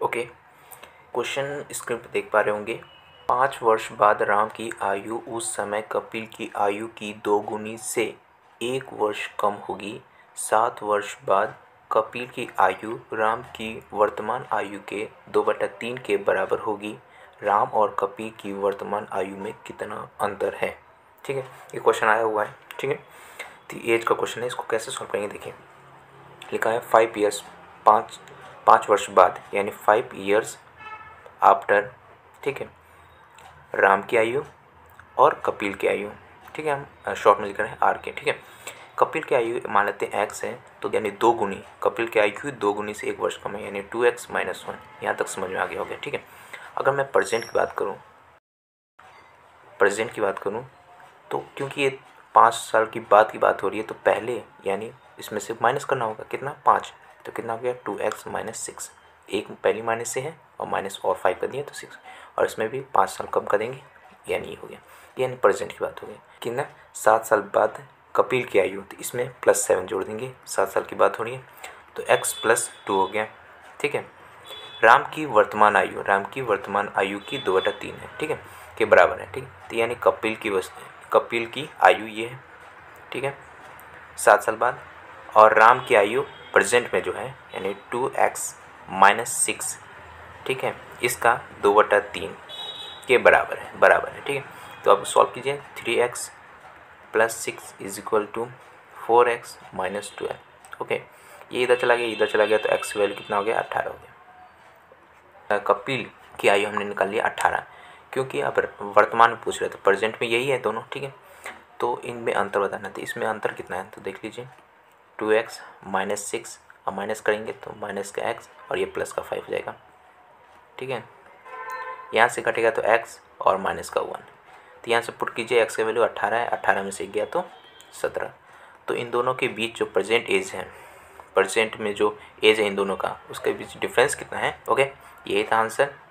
Okay, question screen पे देख पा रहे होंगे। 5 वर्ष बाद राम की आयु उस समय कपिल की आयु की 2 गुनी से 1 वर्ष कम होगी। 7 वर्ष बाद कपिल की आयु राम की वर्तमान आयु के 2/3 के बराबर होगी। राम और कपिल की वर्तमान आयु में कितना अंतर है? ठीक है, ये क्वेश्चन आया हुआ है। ठीक है, तो एज का क्वेश्चन है, इसको कैसे सॉल्व करेंगे देखिए। लिखा है 5 ईयर्स, 5 वर्ष बाद, यानी 5 ईयर्स आफ्टर। ठीक है, राम की आयु और कपिल की आयु। ठीक है, हम शॉर्ट में लिख रहे हैं आर के। ठीक है, कपिल की आयु मान लेते हैं एक्स है, तो यानी 2 गुनी, कपिल की आयु 2 गुनी से 1 वर्ष कम है, यानी 2x - 1। यहाँ तक समझ में आ गया होगा। ठीक है, अगर मैं प्रेजेंट की बात करूँ तो क्योंकि ये 5 साल की बात हो रही है, तो पहले यानी इसमें से माइनस करना होगा। कितना? 5। तो कितना हो गया? 2x - 6। एक पहली माइनस से है और माइनस और 5 कर दिए तो 6, और इसमें भी 5 साल कम कर देंगे, यानी ये हो गया। यानी प्रेजेंट की बात हो गई। कि ना 7 साल बाद कपिल की आयु, तो इसमें +7 जोड़ देंगे। 7 साल की बात हो रही है, तो x + 2 हो गया। ठीक है, राम की वर्तमान आयु की 2/3 है। ठीक है, के बराबर है। ठीक है, तो यानी कपिल की आयु ये है। ठीक है, 7 साल बाद, और राम की आयु प्रेजेंट में जो है यानी 2x - 6। ठीक है, इसका 2/3 के बराबर है। ठीक है, तो अब सॉल्व कीजिए। 3x + 6 = 4x - 12। ओके, ये इधर चला गया, तो x की वैल्यू कितना हो गया? 18 हो गया। कपिल की आयु हमने निकाल लिया 18, क्योंकि अब वर्तमान में पूछ रहे थे, प्रेजेंट में यही है दोनों। ठीक है, तो इनमें अंतर बताना था। इसमें अंतर कितना है तो देख लीजिए। 2x - 6, अब माइनस करेंगे तो माइनस का x और ये प्लस का 5 हो जाएगा। ठीक है, यहाँ से कटेगा तो x और माइनस का 1, तो यहाँ से पुट कीजिए। x की वैल्यू 18 है, 18 में से गया तो 17। तो इन दोनों के बीच जो प्रेजेंट में जो एज है इन दोनों का, उसके बीच डिफरेंस कितना है? ओके, यही था आंसर।